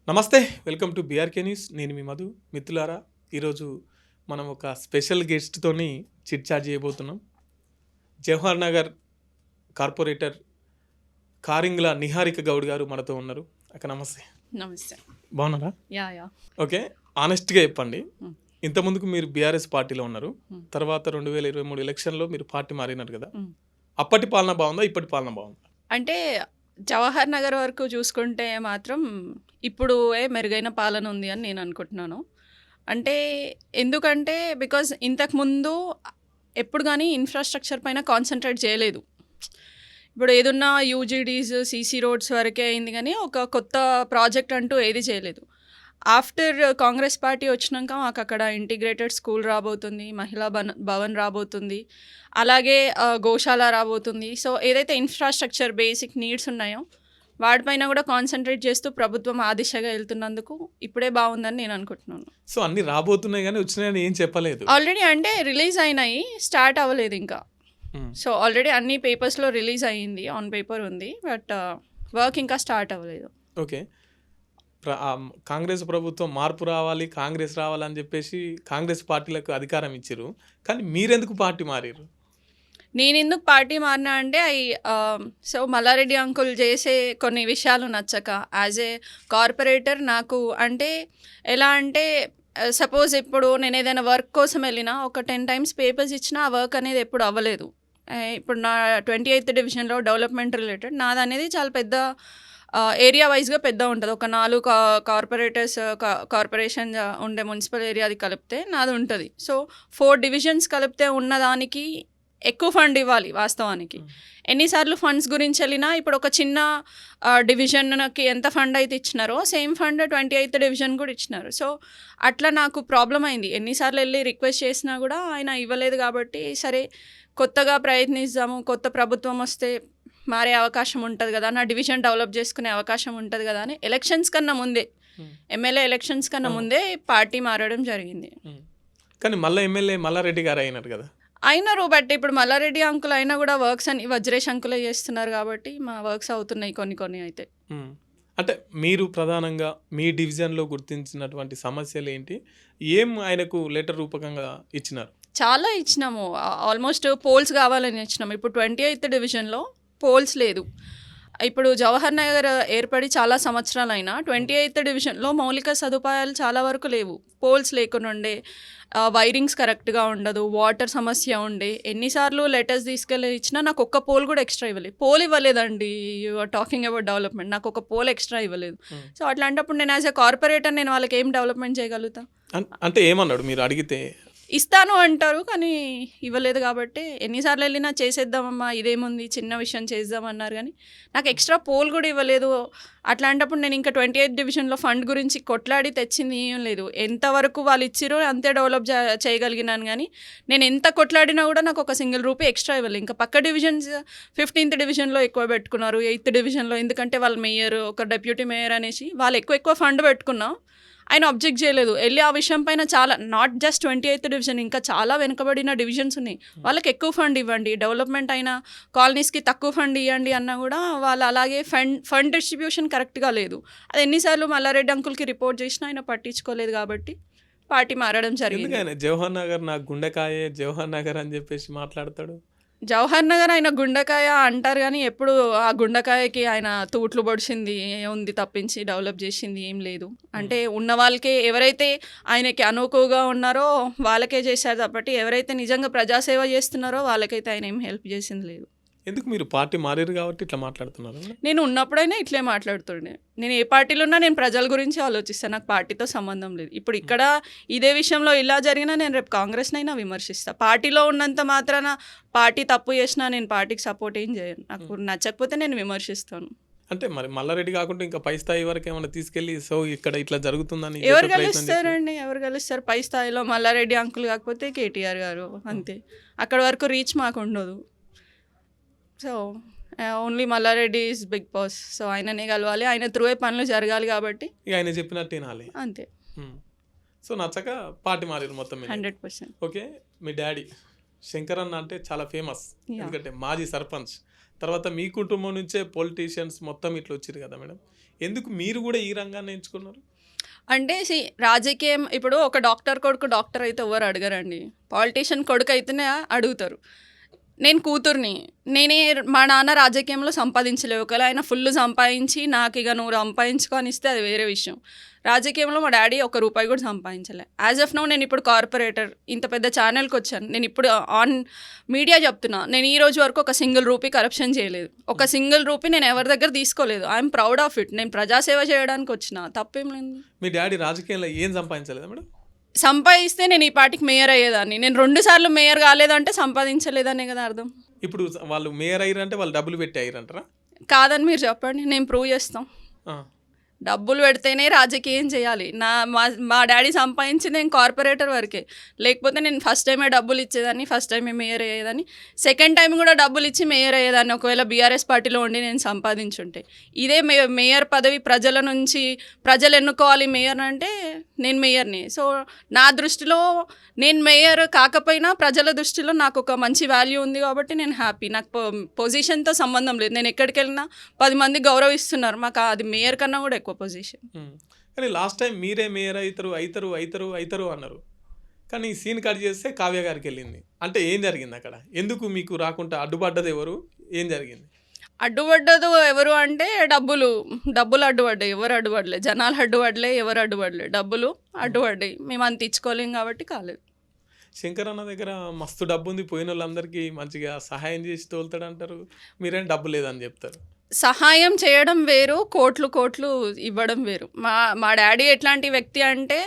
నమస్తే, welcome to BRK news. నేను మీ మధు. మిత్రులారా, ఈరోజు మనం ఒక స్పెషల్ గెస్ట్తోని చిట్ చాట్ చేయబోతున్నాం. జవహర్ నగర్ కార్పొరేటర్ కారింగ్ల నిహారిక గౌడ్ గారు మనతో ఉన్నారు. అక్క నమస్తే. నమస్తే. బాగున్నారా? యా. ఓకే, ఆనెస్ట్గా చెప్పండి. Hmm. ఇంతకుముందుకు మీరు బీఆర్ఎస్ పార్టీలో ఉన్నారు. Hmm. తర్వాత 2023 ఎలక్షన్లో మీరు పార్టీ మారినారు కదా. Hmm. అప్పటి పాలన బాగుందా, ఇప్పటి పాలన బాగుందా? అంటే జవహర్ నగర్ వరకు చూసుకుంటే మాత్రం ఇప్పుడు మెరుగైన పాలన ఉంది అని నేను అనుకుంటున్నాను. అంటే ఎందుకంటే బికాజ్ ఇంతకుముందు ఎప్పుడు కానీ ఇన్ఫ్రాస్ట్రక్చర్ పైన కాన్సన్ట్రేట్ చేయలేదు. ఇప్పుడు ఏదున్నా యూజీడీస్, సీసీ రోడ్స్ వరకే అయింది, కానీ ఒక కొత్త ప్రాజెక్ట్ అంటూ ఏది చేయలేదు. ఆఫ్టర్ కాంగ్రెస్ పార్టీ వచ్చినాక మాకు అక్కడ ఇంటిగ్రేటెడ్ స్కూల్ రాబోతుంది, మహిళా భవన్ రాబోతుంది, అలాగే గోశాల రాబోతుంది. సో ఏదైతే ఇన్ఫ్రాస్ట్రక్చర్ బేసిక్ నీడ్స్ ఉన్నాయో వాటిపైన కూడా కాన్సన్ట్రేట్ చేస్తూ ప్రభుత్వం ఆ దిశగా వెళ్తున్నందుకు ఇప్పుడే బాగుందని నేను అనుకుంటున్నాను. సో అన్ని రాబోతున్నాయి కానీ వచ్చినాయని ఏం చెప్పలేదు. ఆల్రెడీ అంటే రిలీజ్ అయినాయి, స్టార్ట్ అవ్వలేదు ఇంకా. సో ఆల్రెడీ అన్ని పేపర్స్లో రిలీజ్ అయ్యింది, ఆన్ పేపర్ ఉంది, బట్ వర్క్ ఇంకా స్టార్ట్ అవ్వలేదు. ఓకే, కాంగ్రెస్ ప్రభుత్వం మార్పు రావాలి, కాంగ్రెస్ రావాలని చెప్పేసి కాంగ్రెస్ పార్టీలకు అధికారం ఇచ్చారు, కానీ మీరెందుకు పార్టీ మారారు? నేను ఎందుకు పార్టీ మారినా అంటే సో మల్లారెడ్డి అంకుల్ చేసే కొన్ని విషయాలు నచ్చక యాజ్ ఏ కార్పొరేటర్ నాకు అంటే ఎలా అంటే సపోజ్ ఇప్పుడు నేను ఏదైనా వర్క్ కోసం వెళ్ళినా ఒక 10 times పేపర్స్ ఇచ్చినా ఆ వర్క్ అనేది ఎప్పుడు అవ్వలేదు. ఇప్పుడు నా 28th డివిజన్లో డెవలప్మెంట్ రిలేటెడ్ నాది అనేది చాలా పెద్ద ఏరియా వైజ్గా పెద్ద ఉంటుంది. ఒక 4 కార్పొరేషన్ ఉండే మున్సిపల్ ఏరియాది కలిపితే నాది ఉంటుంది. సో 4 divisions కలిపితే ఉన్నదానికి ఎక్కువ ఫండ్ ఇవ్వాలి వాస్తవానికి. ఎన్నిసార్లు ఫండ్స్ గురించి వెళ్ళినా ఇప్పుడు ఒక చిన్న డివిజన్కి ఎంత ఫండ్ అయితే ఇచ్చినారో సేమ్ ఫండ్ 28th డివిజన్ కూడా ఇచ్చినారు. సో అట్లా నాకు ప్రాబ్లం అయింది. ఎన్నిసార్లు వెళ్ళి రిక్వెస్ట్ చేసినా కూడా ఆయన ఇవ్వలేదు. కాబట్టి సరే కొత్తగా ప్రయత్నిద్దాము, కొత్త ప్రభుత్వం వస్తే మారే అవకాశం ఉంటుంది కదా, నా డివిజన్ డెవలప్ చేసుకునే అవకాశం ఉంటుంది కదా అని ఎలక్షన్స్ కన్నా ముందే, ఎమ్మెల్యే ఎలక్షన్స్ కన్నా ముందే పార్టీ మారడం జరిగింది. కానీ మళ్ళీ ఎమ్మెల్యే మల్లారెడ్డి గారు అయినారు కదా. అయినారు, బట్ ఇప్పుడు మల్లారెడ్డి అంకుల్ అయినా కూడా వర్క్స్ అని వజ్రేష్ అంకులే చేస్తున్నారు కాబట్టి మా వర్క్స్ అవుతున్నాయి కొన్ని అయితే. అంటే మీరు ప్రధానంగా మీ డివిజన్లో గుర్తించినటువంటి సమస్యలు ఏంటి, ఏం ఆయనకు లెటర్ రూపకంగా ఇచ్చినారు? చాలా ఇచ్చినాము, ఆల్మోస్ట్ పోల్స్ కావాలని ఇచ్చినాము. ఇప్పుడు 28th డివిజన్లో పోల్స్ లేదు. ఇప్పుడు జవహర్ నగర్ ఏర్పడి చాలా సంవత్సరాలైనా 28th డివిజన్లో మౌలిక సదుపాయాలు చాలా వరకు లేవు. పోల్స్ లేకుండా ఉండే, వైరింగ్స్ కరెక్ట్గా ఉండదు, వాటర్ సమస్య ఉండే. ఎన్నిసార్లు లెటర్స్ తీసుకెళ్ళి ఇచ్చినా నాకు ఒక్క పోల్ కూడా ఎక్స్ట్రా ఇవ్వలేదు. పోల్ ఇవ్వలేదండి, you are talking about development, నాకు ఒక పోల్ ఎక్స్ట్రా ఇవ్వలేదు. సో అట్లాంటప్పుడు నేను యాజ్ ఎ కార్పొరేటర్ నేను వాళ్ళకి ఏం డెవలప్మెంట్ చేయగలుగుతా? అంటే ఏమన్నాడు మీరు అడిగితే? ఇస్తాను అంటారు కానీ ఇవ్వలేదు. కాబట్టి ఎన్నిసార్లు వెళ్ళినా చేసేద్దామమ్మా, ఇదేముంది చిన్న విషయం చేద్దామన్నారు, కానీ నాకు ఎక్స్ట్రా పోల్ కూడా ఇవ్వలేదు. అట్లాంటప్పుడు నేను ఇంకా 28th డివిజన్లో ఫండ్ గురించి కొట్లాడి తెచ్చింది ఏం లేదు. ఎంతవరకు వాళ్ళు ఇచ్చిరో అంతే డెవలప్ చేయగలిగినాను, కానీ నేను ఎంత కొట్లాడినా కూడా నాకు ఒక సింగిల్ రూపీ ఎక్స్ట్రా ఇవ్వలేదు. ఇంకా పక్క డివిజన్స్ 15th డివిజన్లో ఎక్కువ పెట్టుకున్నారు, 8th డివిజన్లో, ఎందుకంటే వాళ్ళ మేయర్, ఒక డెప్యూటీ మేయర్ అనేసి వాళ్ళు ఎక్కువ ఫండ్ పెట్టుకున్నాం. ఆయన అబ్జెక్ట్ చేయలేదు. వెళ్ళి ఆ విషయం పైన చాలా, నాట్ జస్ట్ 28th డివిజన్, ఇంకా చాలా వెనుకబడిన డివిజన్స్ ఉన్నాయి, వాళ్ళకి ఎక్కువ ఫండ్ ఇవ్వండి, డెవలప్మెంట్ అయిన కాలనీస్కి తక్కువ ఫండ్ ఇవ్వండి అన్నా కూడా వాళ్ళు అలాగే ఫండ్ డిస్ట్రిబ్యూషన్ కరెక్ట్గా లేదు. అది ఎన్నిసార్లు మల్లారెడ్డి అంకుల్కి రిపోర్ట్ చేసినా ఆయన పట్టించుకోలేదు. కాబట్టి పార్టీ మారడం జరిగింది. జవహర్ నగర్ నా గుండెకాయే, జవహర్ నగర్ అని చెప్పేసి మాట్లాడతాడు. జవహర్ నగర్ ఆయన గుండెకాయ అంటారు, కానీ ఎప్పుడు ఆ గుండెకాయకి ఆయన తూట్లు పొడిచింది ఉంది తప్పించి డెవలప్ చేసింది ఏం లేదు. అంటే ఉన్న వాళ్ళకే, ఎవరైతే ఆయనకి అనుకువగా ఉన్నారో వాళ్ళకే చేశారు తప్పటి ఎవరైతే నిజంగా ప్రజాసేవ చేస్తున్నారో వాళ్ళకైతే ఆయన ఏం హెల్ప్ చేసింది లేదు. ఎందుకు మీరు పార్టీ మారారు కాబట్టి ఇట్లా మాట్లాడుతున్నారు? నేను ఉన్నప్పుడైనా ఇట్లే మాట్లాడుతుండే. నేను ఏ పార్టీలో ఉన్నా నేను ప్రజల గురించి ఆలోచిస్తాను, నాకు పార్టీతో సంబంధం లేదు. ఇప్పుడు ఇక్కడ ఇదే విషయంలో ఇలా జరిగినా నేను రేపు కాంగ్రెస్నైనా విమర్శిస్తాను. పార్టీలో ఉన్నంత మాత్రాన పార్టీ తప్పు చేసినా నేను పార్టీకి సపోర్ట్ ఏం చేయను. నాకు నచ్చకపోతే నేను విమర్శిస్తాను. అంటే మరి మల్లారెడ్డి కాకుండా ఇంకా పై స్థాయి వరకు ఏమైనా తీసుకెళ్ళి సో ఇక్కడ ఇట్లా జరుగుతుందని ఎవరు గెలుస్తారండి? ఎవరు గెలుస్తారు పై స్థాయిలో? మల్లారెడ్డి అంకుల్ కాకపోతే కేటీఆర్ గారు, అంతే. అక్కడ వరకు రీచ్ మాకు ఉండదు. So only Malla Reddy is big boss. So ఆయననే కలవాలి, ఆయన త్రూ పనులు జరగాలి, కాబట్టి ఆయన చెప్పినట్టు వినాలి, అంతే. సో నచ్చక పార్టీ మారారు మొత్తం 100%. ఓకే, మీ డాడీ శంకర్ అన్న అంటే చాలా ఫేమస్, ఎందుకంటే మాజీ సర్పంచ్. తర్వాత మీ కుటుంబం నుంచే పొలిటీషియన్స్ మొత్తం ఇట్లా వచ్చారు కదా మేడం. ఎందుకు మీరు కూడా ఈ రంగాన్ని ఎంచుకున్నారు? అంటే రాజకీయం ఇప్పుడు ఒక డాక్టర్ కొడుకు డాక్టర్ అయితే ఎవరు అడగరండి. పాలిటీషియన్ కొడుకు అయితేనే అడుగుతారు. నేను కూతుర్ని. మా నాన్న రాజకీయంలో సంపాదించలేవు. ఒకవేళ ఆయన ఫుల్ సంపాదించి నాకు ఇక నువ్వు సంపాదించుకో అని ఇస్తే అది వేరే విషయం. రాజకీయంలో మా డాడీ ఒక్క రూపాయి కూడా సంపాదించలే. యాజ్ ఆఫ్ నౌ నేను ఇప్పుడు కార్పొరేటర్, ఇంత పెద్ద ఛానల్కి వచ్చాను. నేను ఇప్పుడు ఆన్ మీడియా చెప్తున్నా, నేను ఈ రోజు వరకు ఒక సింగిల్ రూపీ కరప్షన్ చేయలేదు. ఒక సింగిల్ రూపీ నేను ఎవరి దగ్గర తీసుకోలేదు. I'm proud of it. నేను ప్రజాసేవ చేయడానికి వచ్చిన, తప్పేం లేదు. మీ డాడీ రాజకీయంలో ఏం సంపాదించలేదా మేడం? సంపాదిస్తే నేను ఈ పాటికి మేయర్ అయ్యేదాన్ని. నేను 2 సార్లు మేయర్ కాలేదంటే సంపాదించలేదనే కదా అర్థం. ఇప్పుడు వాళ్ళు మేయర్ అయ్యారంటే వాళ్ళు డబ్బులు పెట్టి అయ్యారంటారా? కాదని మీరు చెప్పండి, నేను ప్రూవ్ చేస్తాం. డబ్బులు పెడితేనే రాజకీయం చేయాలి. మా డాడీ సంపాదించి నేను కార్పొరేటర్ వరకే. లేకపోతే నేను ఫస్ట్ టైమే డబ్బులు ఇచ్చేదాన్ని, ఫస్ట్ టైమే మేయర్ అయ్యేదాన్ని, సెకండ్ టైం కూడా డబ్బులు ఇచ్చి మేయర్ అయ్యేదాన్ని ఒకవేళ బీఆర్ఎస్ పార్టీలో ఉండి నేను సంపాదించుంటే. ఇదే మేయర్ పదవి ప్రజల నుంచి ప్రజలు ఎన్నుకోవాలి మేయర్ అంటే నేను మేయర్ని. సో నా దృష్టిలో నేను మేయర్ కాకపోయినా ప్రజల దృష్టిలో నాకు ఒక మంచి వాల్యూ ఉంది కాబట్టి నేను హ్యాపీ. నాకు పొజిషన్తో సంబంధం లేదు. నేను ఎక్కడికి వెళ్ళినా 10 మంది గౌరవిస్తున్నారు. మాకు అది మేయర్ కన్నా కూడా ఎక్కువ పొజిషన్. కానీ లాస్ట్ టైం మీరే మేయర్ అవుతారు అన్నారు. కానీ ఈ సీన్ కట్ చేస్తే కావ్య గారికి వెళ్ళింది. అంటే ఏం జరిగింది అక్కడ? ఎందుకు మీకు రాకుండా అడ్డుపడ్డది ఎవరు? ఏం జరిగింది? అడ్డుపడ్డదు ఎవరు అంటే డబ్బులు అడ్డుపడ్డాయి. ఎవరు అడ్డుపడలే, జనాలు అడ్డుపడలే, ఎవరు అడ్డుపడలే, డబ్బులు అడ్డుపడ్డాయి. మేము అంత ఇచ్చుకోలేం కాబట్టి కాలేదు. శంకర్ అన్న దగ్గర మస్తు డబ్బు ఉంది, పోయిన వాళ్ళందరికీ మంచిగా సహాయం చేసి తోలుతాడు అంటారు. మీరేం డబ్బు లేదని చెప్తారు. సహాయం చేయడం వేరు, కోట్లు ఇవ్వడం వేరు. మా డాడీ ఎట్లాంటి వ్యక్తి అంటే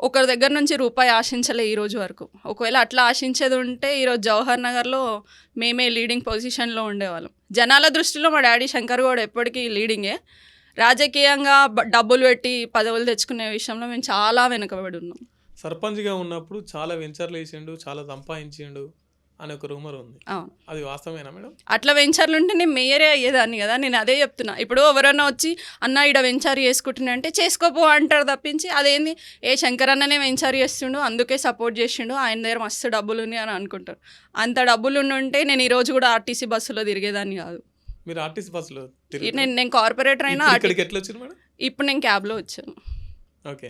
ఒకరి దగ్గర నుంచి రూపాయి ఆశించలే ఈ రోజు వరకు. ఒకవేళ అట్లా ఆశించేది ఉంటే ఈరోజు జవహర్ నగర్లో మేమే లీడింగ్ పొజిషన్లో ఉండేవాళ్ళం. జనాల దృష్టిలో మా డాడీ శంకర్ గౌడ్ ఎప్పటికీ లీడింగే. రాజకీయంగా డబ్బులు పెట్టి పదవులు తెచ్చుకునే విషయంలో మేము చాలా వెనుకబడి ఉన్నాం. సర్పంచ్గా ఉన్నప్పుడు చాలా వెంచర్లు వేసిండు, చాలా సంపాదించిండు అని ఒక రూమర్ ఉంది. అది వాస్తవేనా మేడం? అట్లా వెంచర్లు ఉంటే నేను మేయరే అయ్యేదాన్ని కదా. నేను అదే చెప్తున్నా. ఇప్పుడు ఎవరన్నా వచ్చి అన్న ఈడ వెంచర్ చేసుకుంటున్నా అంటే చేసుకోపో అంటారు తప్పించి అదేంది శంకర్ అన్ననే వెంచర్ చేస్తుండు అందుకే సపోర్ట్ చేసిండు, ఆయన దగ్గర మస్తు డబ్బులు ఉన్నాయి అని అనుకుంటారు. అంత డబ్బులు ఉంటే నేను ఈరోజు కూడా ఆర్టీసీ బస్సులో తిరిగేదాన్ని కాదు. మీరు ఆర్టీసీ బస్సులో నేను కార్పొరేటర్ అయినా ఎట్లా వచ్చారు మేడం? ఇప్పుడు నేను క్యాబ్లో వచ్చాను. ఓకే.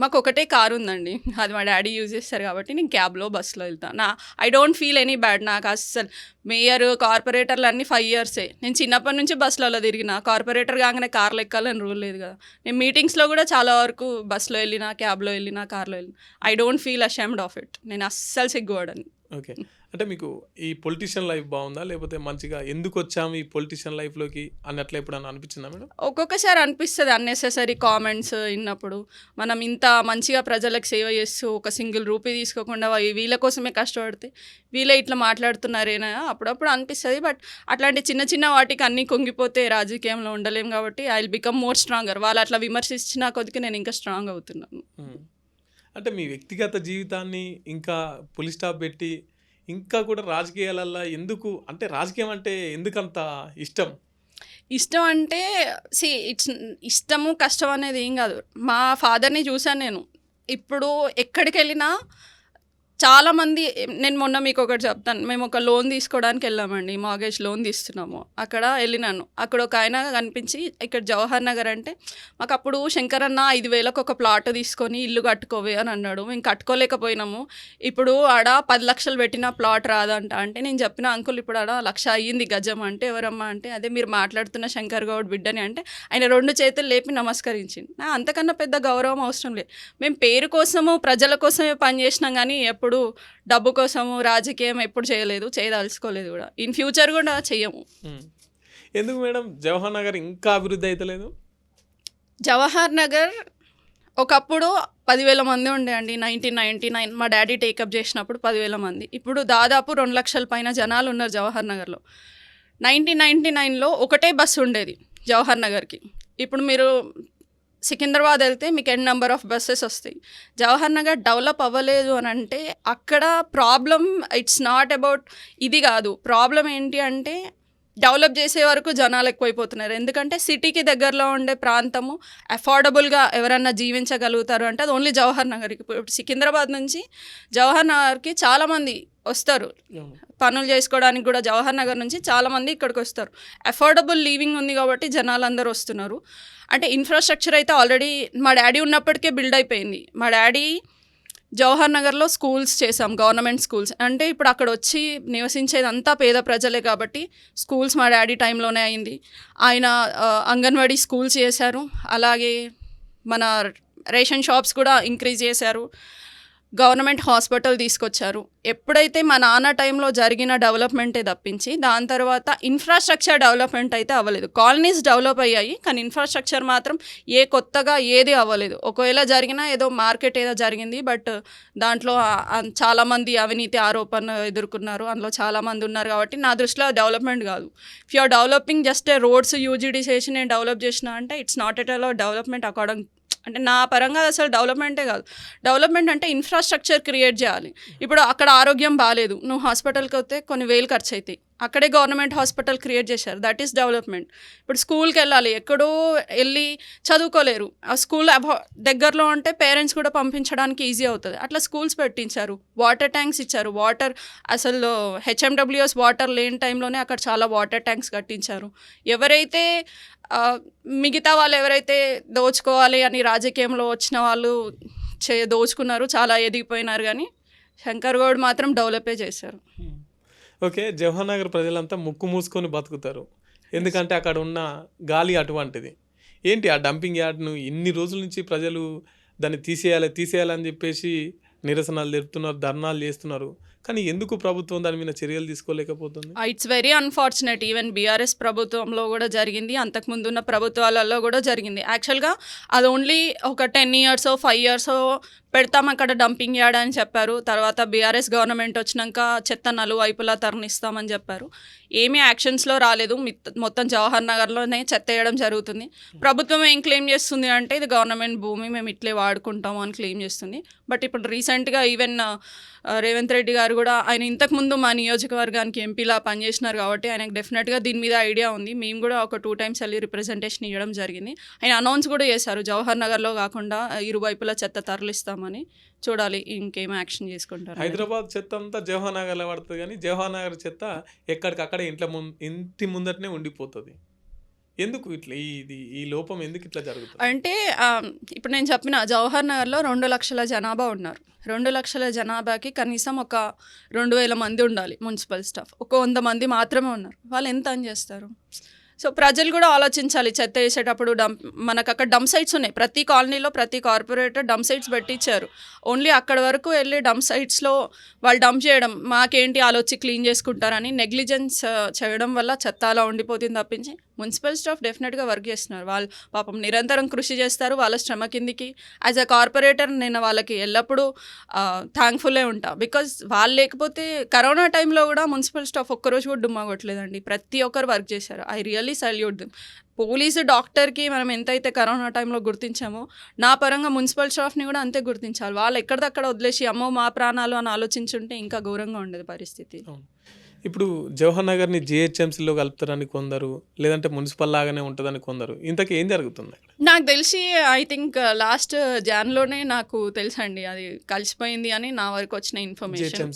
మాకు ఒకటే కారు ఉందండి, అది మా డాడీ యూజ్ చేస్తారు కాబట్టి నేను క్యాబ్లో బస్సులో వెళ్తాను. I don't feel any bad. నాకు అస్సలు మేయర్ కార్పొరేటర్లు అన్నీ 5 ఇయర్సే. నేను చిన్నప్పటి నుంచి బస్సులలో తిరిగిన. కార్పొరేటర్ కాగానే కార్లో ఎక్కాలని రూల్ లేదు కదా. నేను మీటింగ్స్లో కూడా చాలా వరకు బస్సులో వెళ్ళినా, క్యాబ్లో వెళ్ళినా, కార్లో వెళ్ళినా. I don't feel ashamed of it. నేను అస్సలు సిగ్గుపడను. ఓకే. అంటే మీకు ఈ పొలిటీషియన్ లైఫ్ బాగుందా, లేకపోతే మంచిగా ఎందుకు వచ్చాము ఈ పొలిటీషియన్ లైఫ్లోకి అన్నట్లు ఎప్పుడన్నా అనిపించిందా మేడం? ఒక్కొక్కసారి అనిపిస్తుంది. అన్నెసెసరీ కామెంట్స్ విన్నప్పుడు మనం ఇంత మంచిగా ప్రజలకు సేవ చేస్తూ ఒక సింగిల్ రూపీ తీసుకోకుండా వీళ్ళ కోసమే కష్టపడితే వీళ్ళే ఇట్లా మాట్లాడుతున్నారేనా అప్పుడప్పుడు అనిపిస్తుంది. బట్ అట్లాంటి చిన్న చిన్న వాటికి అన్నీ కుంగిపోతే రాజకీయంలో ఉండలేం కాబట్టి I will become more stronger. వాళ్ళు అట్లా విమర్శించిన కొద్దిగా నేను ఇంకా స్ట్రాంగ్ అవుతున్నాను. అంటే మీ వ్యక్తిగత జీవితాన్ని ఇంకా పులి స్టాప్ పెట్టి ఇంకా కూడా రాజకీయాలల్లో ఎందుకు, అంటే రాజకీయం అంటే ఎందుకంత ఇష్టం అంటే ఇష్టము కష్టం అనేది ఏం కాదు. మా ఫాదర్ని చూశాను నేను. ఇప్పుడు ఎక్కడికి వెళ్ళినా చాలామంది, నేను మొన్న మీకు ఒకటి చెప్తాను. మేము ఒక లోన్ తీసుకోవడానికి వెళ్ళామండి, మార్గేజ్ లోన్ తీస్తున్నాము. అక్కడ వెళ్ళినాను. అక్కడ ఒక ఆయన కనిపించి ఇక్కడ జవహర్ నగర్ అంటే మాకు అప్పుడు శంకర్ అన్న 5,000కు ఒక ప్లాట్ తీసుకొని ఇల్లు కట్టుకోవే అని అన్నాడు. మేము కట్టుకోలేకపోయినాము. ఇప్పుడు ఆడ 10 లక్షలు పెట్టిన ప్లాట్ రాదంట. అంటే నేను చెప్పిన అంకుల్ ఇప్పుడు ఆడ 1,00,000 అయ్యింది గజం. అంటే ఎవరమ్మా అంటే అదే మీరు మాట్లాడుతున్న శంకర్ గౌడ్ బిడ్డని. అంటే ఆయన 2 చేతులు లేపి నమస్కరించింది. అంతకన్నా పెద్ద గౌరవం అవసరం లేదు. మేము పేరు కోసము ప్రజల కోసమే పనిచేసినాం కానీ ఎప్పుడు డబ్బు కోసము రాజకీయం ఎప్పుడు చేయలేదు, చేయదలుచుకోలేదు కూడా. ఇన్ ఫ్యూచర్ కూడా చెయ్యము. ఎందుకు మేడం జవహర్ నగర్ ఇంకా అభివృద్ధి అవుతలేదు? జవహర్ నగర్ ఒకప్పుడు 10,000 మంది ఉండే అండి. 1999 మా డాడీ టేకప్ చేసినప్పుడు 10,000 మంది. ఇప్పుడు దాదాపు 2 లక్షల పైన జనాలు ఉన్నారు జవహర్ నగర్లో. 1999లో ఒకటే బస్సు ఉండేది జవహర్ నగర్కి. ఇప్పుడు మీరు సికింద్రాబాద్ వెళ్తే మీకు ఎన్ నెంబర్ ఆఫ్ బస్సెస్ వస్తాయి. జవహర్ నగర్ డెవలప్ అవ్వలేదు అని అంటే అక్కడ ప్రాబ్లం ఇట్స్ నాట్ అబౌట్ ఇది కాదు. ప్రాబ్లం ఏంటి అంటే డెవలప్ చేసే వరకు జనాలు ఎక్కువైపోతున్నారు. ఎందుకంటే సిటీకి దగ్గరలో ఉండే ప్రాంతము అఫోర్డబుల్గా ఎవరన్నా జీవించగలుగుతారు అంటే అది ఓన్లీ జవహర్ నగర్కి. ఇప్పుడు సికింద్రాబాద్ నుంచి జవహర్ నగర్కి చాలామంది వస్తారు అవును. పనులు చేసుకోవడానికి కూడా జవహర్ నగర్ నుంచి చాలామంది ఇక్కడికి వస్తారు. అఫోర్డబుల్ లివింగ్ ఉంది కాబట్టి జనాలందరూ వస్తున్నారు. అంటే ఇన్ఫ్రాస్ట్రక్చర్ అయితే ఆల్రెడీ మా డాడీ ఉన్నప్పటికే బిల్డ్ అయిపోయింది. మా డాడీ జవహర్ నగర్లో స్కూల్స్ చేసాం, గవర్నమెంట్ స్కూల్స్. అంటే ఇప్పుడు అక్కడ వచ్చి నివసించేదంతా పేద ప్రజలే కాబట్టి స్కూల్స్ మా డాడీ టైంలోనే అయింది. ఆయన అంగన్వాడీ స్కూల్స్ చేశారు. అలాగే మన రేషన్ షాప్స్ కూడా ఇంక్రీజ్ చేశారు. గవర్నమెంట్ హాస్పిటల్ తీసుకొచ్చారు. ఎప్పుడైతే మా నాన్న టైంలో జరిగిన డెవలప్మెంటే తప్పించి దాని తర్వాత ఇన్ఫ్రాస్ట్రక్చర్ డెవలప్మెంట్ అయితే అవ్వలేదు. కాలనీస్ డెవలప్ అయ్యాయి కానీ ఇన్ఫ్రాస్ట్రక్చర్ మాత్రం కొత్తగా ఏది అవ్వలేదు. ఒకవేళ జరిగినా ఏదో మార్కెట్ ఏదో జరిగింది, బట్ దాంట్లో చాలామంది అవినీతి ఆరోపణ ఎదుర్కొన్నారు. అందులో చాలామంది ఉన్నారు కాబట్టి నా దృష్టిలో డెవలప్మెంట్ కాదు. If you are developing just roads UGD చేసి నేను డెవలప్ చేసిన అంటే it's not at all development according. అంటే నా పరంగా అసలు డెవలప్మెంటే కాదు. డెవలప్మెంట్ అంటే ఇన్ఫ్రాస్ట్రక్చర్ క్రియేట్ చేయాలి. ఇప్పుడు అక్కడ ఆరోగ్యం బాగాలేదు, నువ్వు హాస్పిటల్కి వస్తే కొన్ని వేలు ఖర్చు అవుతాయి. అక్కడే గవర్నమెంట్ హాస్పిటల్ క్రియేట్ చేశారు. That is development. ఇప్పుడు స్కూల్కి వెళ్ళాలి, ఎక్కడో వెళ్ళి చదువుకోలేరు. ఆ స్కూల్ దగ్గరలో ఉంటే పేరెంట్స్ కూడా పంపించడానికి ఈజీ అవుతుంది. అట్లా స్కూల్స్ పెట్టించారు, వాటర్ ట్యాంక్స్ ఇచ్చారు. వాటర్ అసలు హెచ్ఎండబ్ల్యూఎస్ వాటర్ లేని టైంలోనే అక్కడ చాలా వాటర్ ట్యాంక్స్ కట్టించారు. ఎవరైతే మిగతా వాళ్ళు ఎవరైతే దోచుకోవాలి అని రాజకీయంలో వచ్చిన వాళ్ళు దోచుకున్నారు, చాలా ఎదిగిపోయినారు. కానీ శంకర్ గౌడ్ మాత్రం డెవలపే చేశారు. ఓకే, జవహర్ నగర్ ప్రజలంతా ముక్కు మూసుకొని బతుకుతారు, ఎందుకంటే అక్కడ ఉన్న గాలి అటువంటిది. ఏంటి ఆ డంపింగ్ యార్డ్ను ఇన్ని రోజుల నుంచి ప్రజలు దాన్ని తీసేయాలని చెప్పేసి నిరసనలు తెలుపుతున్నారు, ధర్నాలు చేస్తున్నారు. కానీ ఎందుకు ప్రభుత్వం దాని మీద చర్యలు తీసుకోలేకపోతుంది? It's very unfortunate. Even BRS ప్రభుత్వంలో కూడా జరిగింది, అంతకుముందు ఉన్న ప్రభుత్వాలలో కూడా జరిగింది. యాక్చువల్గా అది ఓన్లీ ఒక 10 years 5 years పెడతాం అక్కడ డంపింగ్ యార్డ్ అని చెప్పారు. తర్వాత బీఆర్ఎస్ గవర్నమెంట్ వచ్చినాక చెత్త నలువైపులా తరలిస్తామని చెప్పారు. ఏమీ యాక్షన్స్లో రాలేదు. మొత్తం జవహర్ నగర్లోనే చెత్త వేయడం జరుగుతుంది. ప్రభుత్వం ఏం క్లెయిమ్ చేస్తుంది అంటే ఇది గవర్నమెంట్ భూమి, మేము ఇట్లే వాడుకుంటాము అని క్లెయిమ్ చేస్తుంది. బట్ ఇప్పుడు రీసెంట్గా ఈవెన్ రేవంత్ రెడ్డి గారు కూడా, ఆయన ఇంతకుముందు మా నియోజకవర్గానికి ఎంపీలా పనిచేసినారు కాబట్టి ఆయనకు డెఫినెట్గా దీని మీద ఐడియా ఉంది. మేము కూడా ఒక 2 times వెళ్ళి రిప్రజెంటేషన్ ఇవ్వడం జరిగింది. ఆయన అనౌన్స్ కూడా చేశారు, జవహర్ నగర్లో కాకుండా ఇరువైపులా చెత్త తరలిస్తామని. చూడాలి ఇంకేం యాక్షన్ చేసుకుంటారు. హైదరాబాద్ చెత్త అంతా జవహర్ నగర్లో పడుతుంది, కానీ జవహర్ నగర్ చెత్త ఎక్కడికక్కడ ఇంటి ముందటనే ఉండిపోతుంది. ఎందుకు ఇట్లా ఈ లోపం ఎందుకు ఇట్లా జరుగుతుంది అంటే ఇప్పుడు నేను చెప్పిన జవహర్ నగర్లో 2 లక్షల జనాభా ఉన్నారు. 2 లక్షల జనాభాకి కనీసం ఒక 2000 మంది ఉండాలి మున్సిపల్ స్టాఫ్. ఒక 100 మంది మాత్రమే ఉన్నారు. వాళ్ళు ఎంత అని చేస్తారు? సో ప్రజలు కూడా ఆలోచించాలి. చెత్త వేసేటప్పుడు మనకు అక్కడ డంప్ సైట్స్ ఉన్నాయి. ప్రతి కాలనీలో ప్రతి కార్పొరేటర్ డంప్ సైట్స్ పెట్టించారు. ఓన్లీ అక్కడ వరకు వెళ్ళి డంప్ సైట్స్లో వాళ్ళు డంప్ చేయడం, మాకేంటి వాళ్ళు వచ్చి క్లీన్ చేసుకుంటారని నెగ్లిజెన్స్ చేయడం వల్ల చెత్త అలా ఉండిపోతుంది తప్పించి మున్సిపల్ స్టాఫ్ డెఫినెట్గా వర్క్ చేస్తున్నారు. వాళ్ళు పాపం నిరంతరం కృషి చేస్తారు. వాళ్ళ శ్రమ కిందికి యాజ్ అ కార్పొరేటర్ నేను వాళ్ళకి ఎల్లప్పుడూ థ్యాంక్ఫుల్లే ఉంటా. బికాజ్ వాళ్ళు లేకపోతే కరోనా టైంలో కూడా మున్సిపల్ స్టాఫ్ ఒక్కరోజు కూడా డుమ్మా కొట్టలేదండి. ప్రతి ఒక్కరు వర్క్ చేశారు. I really salute them. Police డాక్టర్కి మనం ఎంతైతే కరోనా టైంలో గుర్తించామో నా పరంగా మున్సిపల్ స్టాఫ్ని కూడా అంతే గుర్తించాలి. వాళ్ళు ఎక్కడిదక్కడ వదిలేసి అమ్మో మా ప్రాణాలు అని ఆలోచించుంటే ఇంకా ఘోరంగా ఉండేది పరిస్థితి. ఇప్పుడు జవహర్ నగర్ని జిహెచ్ఎంసీలో కలుపుతారని కొందరు, లేదంటే మున్సిపల్ లాగానే ఉంటుందని కొందరు. ఇంతకీ ఏం జరుగుతుంది? నాకు తెలిసి ఐ థింక్ లాస్ట్ జాన్లోనే నాకు తెలుసండి అది కలిసిపోయింది అని నా వరకు వచ్చిన ఇన్ఫర్మేషన్.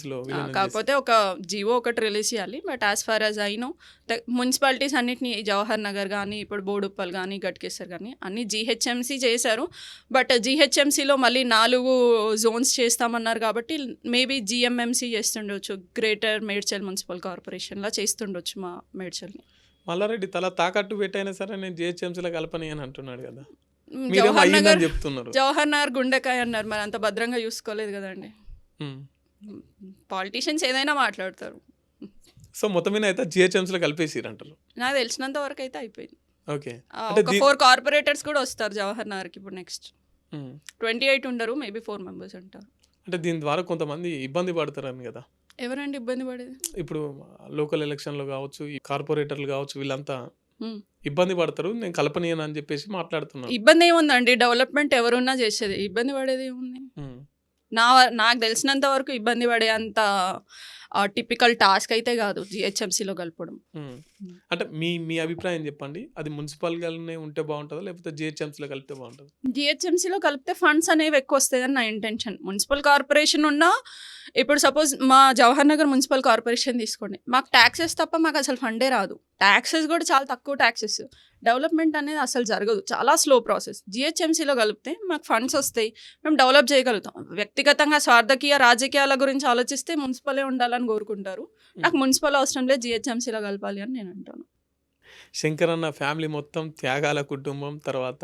కాకపోతే ఒక జీవో ఒకటి రిలీజ్ చేయాలి. But as far as I know municipalities అన్నిటిని జవహర్ నగర్ కానీ ఇప్పుడు బోడుప్పల్ కానీ గట్కేసర్ కానీ అన్ని జిహెచ్ఎంసీ చేశారు. బట్ జిహెచ్ఎంసీలో మళ్ళీ 4 zones చేస్తామన్నారు కాబట్టి మేబీ జిఎంఎంసీ చేస్తుండొచ్చు, గ్రేటర్ మేడ్చల్ మున్సిపల్ కార్పొరేషన్లా చేస్తుండొచ్చు మా మేడ్చల్ని. మల్లారెడ్డి తల తాకట్టు పెట్టైనా సరే నేను జిహెచ్ఎంసీలో కలపని అని అంటున్నాడు కదా, జవహర్ నగర్ గుండెకాయ అన్నారు. మరి అంత భద్రంగా చూసుకోలేదు కదండి. పాలిటీషియన్స్ ఏదైనా మాట్లాడతారు. సో మొత్తం మీద అయితే జిహెచ్ఎంసీలో కలిపేసిరు అంటారు. నాకు తెలిసినంత వరకు అయితే అయిపోయింది. ఓకే, ఒక 4 కార్పొరేటర్స్ కూడా వస్తారు జవహర్ నగర్కి. ఇప్పుడు నెక్స్ట్ 28 ఉండరు, మేబీ 4 members ఉంటారు. అంటే దీని ద్వారా కొంతమంది ఇబ్బంది పడతారని కదా. ఎవరండి ఇబ్బంది పడేది? ఇప్పుడు లోకల్ ఎలక్షన్లో కావచ్చు, ఈ కార్పొరేటర్లు కావచ్చు, వీళ్ళంతా ఇబ్బంది పడతారు, నేను కల్పనీయను అని చెప్పేసి మాట్లాడుతున్నాను. ఇబ్బంది ఏముందండి? డెవలప్మెంట్ ఎవరున్నా చేసేది, ఇబ్బంది పడేది ఏముంది? నాకు తెలిసినంత వరకు ఇబ్బంది పడే అంత టిపికల్ టాస్క్ అయితే కాదు జిహెచ్ఎంసీలో కలపడం. అంటే మీ అభిప్రాయం చెప్పండి. అది మున్సిపల్‌గానే ఉంటే బావుంటదా? లేకపోతే జీహెచ్ఎంసీలో కలిపితే బావుంటదా? జిహెచ్ఎంసీలో కలిపితే ఫండ్స్ అనేవి ఎక్కువ వస్తాయని నా ఇంటెన్షన్. మున్సిపల్ కార్పొరేషన్ ఉన్నా ఇప్పుడు సపోజ్ మా జవహర్ నగర్ మున్సిపల్ కార్పొరేషన్ తీసుకోండి. మాకు ట్యాక్సెస్ తప్ప మాకు అసలు ఫండే రాదు. ట్యాక్సెస్ కూడా చాలా తక్కువ ట్యాక్సెస్. డెవలప్మెంట్ అనేది అసలు జరగదు. చాలా స్లో ప్రాసెస్. జిహెచ్ఎంసీలో కలిపితే మాకు ఫండ్స్ వస్తాయి. మేము డెవలప్ చేయగలుగుతాం. వ్యక్తిగతంగా స్వార్థకీయ రాజకీయాల గురించి ఆలోచిస్తే మున్సిపలే ఉండాలని కోరుకుంటారు. నాకు మున్సిపల్ అవసరం లేదు, జిహెచ్ఎంసీలో కలపాలి అని నేను అంటాను. శంకర్ అన్న ఫ్యామిలీ మొత్తం త్యాగాల కుటుంబం. తర్వాత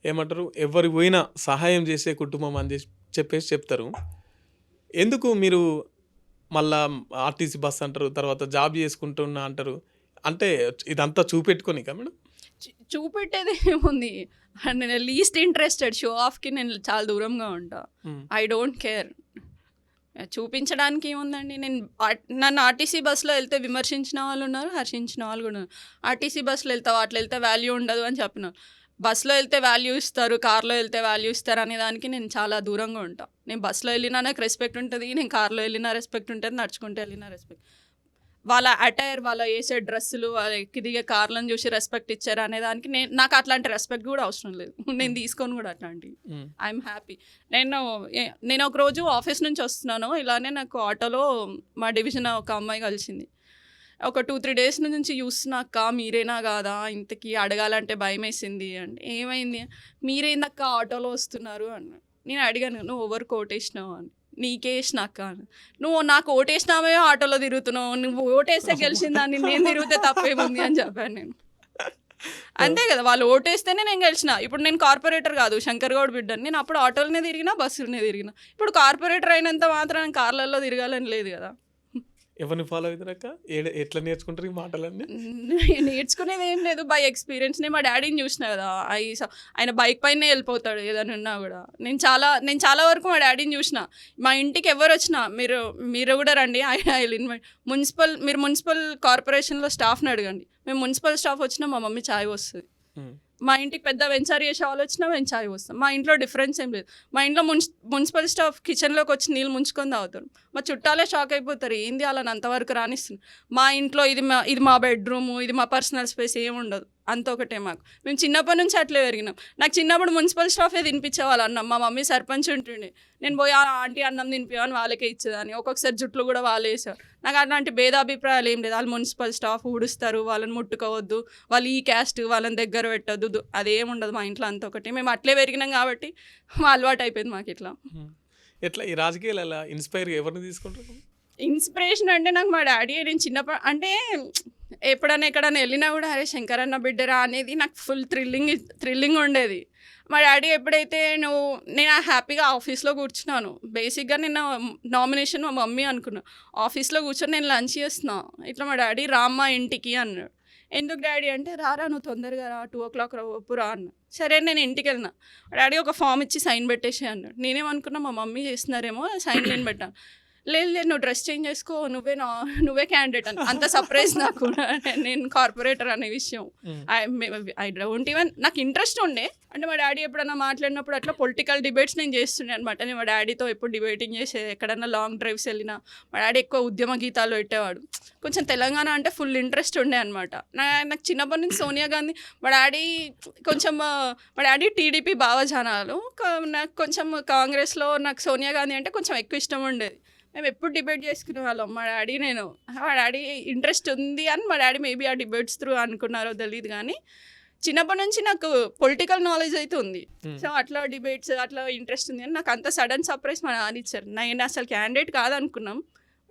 ఏమంటారు, ఎవరికి పోయినా సహాయం చేసే కుటుంబం అని చెప్పేసి చెప్తారు. ఎందుకు మీరు మళ్ళా ఆర్టీసీ బస్ అంటారు, తర్వాత జాబ్ చేసుకుంటున్నా అంటారు? అంటే ఇదంతా చూపెట్టుకోనికా మేడం? చూపెట్టేది ఏముంది, నేను లీస్ట్ ఇంట్రెస్టెడ్. షో ఆఫ్కి నేను చాలా దూరంగా ఉంటా. I don't care. చూపించడానికి ఏముందండి. నన్ను ఆర్టీసీ బస్సులో వెళ్తే విమర్శించిన వాళ్ళు ఉన్నారు, హర్షించిన వాళ్ళు కూడా ఉన్నారు. ఆర్టీసీ బస్సులో వెళ్తావు, అట్లా వెళ్తే వాల్యూ ఉండదు అని చెప్పినారు. బస్సులో వెళ్తే వాల్యూ ఇస్తారు, కార్లో వెళ్తే వాల్యూ ఇస్తారు అనే దానికి నేను చాలా దూరంగా ఉంటాను. నేను బస్సులో వెళ్ళినా నాకు రెస్పెక్ట్ ఉంటుంది, నేను కార్లో వెళ్ళినా రెస్పెక్ట్ ఉంటుంది, నడుచుకుంటూ వెళ్ళినా రెస్పెక్ట్. వాళ్ళ అటైర్, వాళ్ళ వేసే డ్రెస్సులు, వాళ్ళ ఎక్కి దిగే కార్లను చూసి రెస్పెక్ట్ ఇచ్చారు అనే దానికి నాకు అట్లాంటి రెస్పెక్ట్ కూడా అవసరం లేదు. నేను తీసుకొని కూడా అట్లాంటివి. I'm happy. నేను ఒక రోజు ఆఫీస్ నుంచి వస్తున్నాను, ఇలానే నాకు ఆటోలో మా డివిజన్ ఒక అమ్మాయి కలిసింది. ఒక 2-3 డేస్ నుంచి చూస్తున్నాక మీరేనా కాదా, ఇంతకీ అడగాలంటే భయం వేసింది అంటే, ఏమైంది, మీరేందక్క ఆటోలో వస్తున్నారు అన్న. నేను అడిగాను, నువ్వు ఎవరికి ఓటేసినావు అని. నీకే వేసినాక అని. నువ్వు నాకు ఓటేసినావే ఆటోలో తిరుగుతున్నావు, నువ్వు ఓటేస్తే గెలిచిందాన్ని నేను తిరిగితే తప్పేముంది అని చెప్పాను నేను. అంతే కదా, వాళ్ళు ఓటేస్తేనే నేను గెలిచిన. ఇప్పుడు నేను కార్పొరేటర్ కాదు, శంకర్ గౌడ్ బిడ్డని. నేను అప్పుడు ఆటోలనే తిరిగినా, బస్సులనే తిరిగినా. ఇప్పుడు కార్పొరేటర్ అయినంత మాత్రం కార్లలో తిరగాలని లేదు కదా. ఎవరిని ఫాలో అవుతారక్క? ఎట్లా నేర్చుకుంటారు ఈ మాటలన్నీ? నేర్చుకునేది ఏం లేదు, బై ఎక్స్పీరియన్స్. నేను మా డాడీని చూసిన కదా, ఆయన బైక్ పైనే వెళ్ళిపోతాడు ఏదైనా ఉన్నా కూడా. నేను చాలా వరకు మా డాడీని చూసిన. మా ఇంటికి ఎవరు వచ్చినా మీరు కూడా రండి, ఐ విల్ ఇన్వైట్. మీరు మున్సిపల్ కార్పొరేషన్లో స్టాఫ్ని అడగండి. మేము మున్సిపల్ స్టాఫ్ వచ్చినా మా మమ్మీ చాయ్ వస్తుంది. మా ఇంటికి పెద్ద వెంచారు చేసే వాళ్ళు వచ్చినా మేము చాయ్ వస్తాం. మా ఇంట్లో డిఫరెన్స్ ఏం లేదు. మా ఇంట్లో మున్సిపల్ స్టాఫ్ కిచెన్లోకి వచ్చి నీళ్ళు ముంచుకొని తాగుతారు. మా చుట్టాలే షాక్ అయిపోతారు, ఏంది అలా అంతవరకు రానిస్తుంది. మా ఇంట్లో ఇది మా బెడ్రూము, ఇది మా పర్సనల్ స్పేస్ ఏమి ఉండదు, అంత ఒకటే మాకు. మేము చిన్నప్పటి నుంచి అట్లే పెరిగినాం. నాకు చిన్నప్పుడు మున్సిపల్ స్టాఫే తినిపించేవాళ్ళు అన్నం. మా మమ్మీ సర్పంచ్ ఉంటుండే, నేను పోయి ఆంటీ అన్నం తినిపించాను, వాళ్ళకే ఇచ్చేదాన్ని. ఒక్కొక్కసారి జుట్లు కూడా వాళ్ళే వేసారు. నాకు అలాంటి భేదాభిప్రాయాలు ఏం లేదు. వాళ్ళు మున్సిపల్ స్టాఫ్ ఊడుస్తారు, వాళ్ళని ముట్టుకోవద్దు, వాళ్ళు ఈ క్యాస్ట్, వాళ్ళని దగ్గర పెట్టద్దు, అదేం ఉండదు. మా ఇంట్లో అంత ఒకటి. మేము అట్లే పెరిగినాం కాబట్టి అలవాటు అయిపోయింది మాకు ఇట్లా. ఎట్లా ఈ రాజకీయాలు అలా ఇన్స్పైర్ ఎవరిని తీసుకుంటారు? ఇన్స్పిరేషన్ అంటే నాకు మా డాడీ. నేను చిన్నప్పుడు అంటే ఎప్పుడైనా ఎక్కడైనా వెళ్ళినా కూడా అరే శంకర్ అన్న బిడ్డరా అనేది నాకు ఫుల్ థ్రిల్లింగ్ ఉండేది. మా డాడీ ఎప్పుడైతే నేను హ్యాపీగా ఆఫీస్లో కూర్చున్నాను. బేసిక్గా నేను నామినేషన్ మా మమ్మీ అనుకున్నా. ఆఫీస్లో కూర్చొని నేను లంచ్ చేస్తున్నా, ఇట్లా మా డాడీ రామ్మా ఇంటికి అన్నాడు. ఎందుకు డాడీ అంటే, రారా నువ్వు తొందరగా రా, 2 o'clock రా అన్న. సరే నేను ఇంటికి వెళ్ళినా. డాడీ ఒక ఫామ్ ఇచ్చి సైన్ పెట్టేసి అన్నాడు. నేనేమనుకున్నా మా మమ్మీ చేస్తున్నారేమో, సైన్ నేను పెట్టాను. లేదు నువ్వు డ్రెస్ చేంజ్ చేసుకో, నువ్వే క్యాండిడేట్ అని. అంత సర్ప్రైజ్ నాకు, నేను కార్పొరేటర్ అనే విషయం. ఐ డోంట్ ఈవెన్, నాకు ఇంట్రెస్ట్ ఉండే. అంటే మా డాడీ ఎప్పుడన్నా మాట్లాడినప్పుడు అట్లా పొలిటికల్ డిబేట్స్ నేను చేస్తుండే అనమాట. నేను మా డాడీతో ఎప్పుడు డిబేటింగ్ చేసేది. ఎక్కడన్నా లాంగ్ డ్రైవ్స్ వెళ్ళినా మా డాడీ ఎక్కువ ఉద్యమ గీతాలు పెట్టేవాడు. కొంచెం తెలంగాణ అంటే ఫుల్ ఇంట్రెస్ట్ ఉండే అనమాట. నాకు చిన్నప్పటి నుంచి సోనియా గాంధీ, మా డాడీ టీడీపీ భావజానాలు. నాకు కొంచెం కాంగ్రెస్లో నాకు సోనియా గాంధీ అంటే కొంచెం ఎక్కువ ఇష్టం ఉండేది. మేము ఎప్పుడు డిబేట్ చేసుకునే వాళ్ళం మా డాడీ ఇంట్రెస్ట్ ఉంది అని. మా డాడీ మేబీ ఆ డిబేట్స్ త్రూ అనుకున్నారో తెలియదు, కానీ చిన్నప్పటి నుంచి నాకు పొలిటికల్ నాలెడ్జ్ అయితే ఉంది. సో అట్లా డిబేట్స్ అట్లా ఇంట్రెస్ట్ ఉంది అని. నాకు అంత సడన్ సర్ప్రైజ్ మా నాన్న ఇచ్చారు. నేను అసలు క్యాండిడేట్ కాదనుకున్నాం,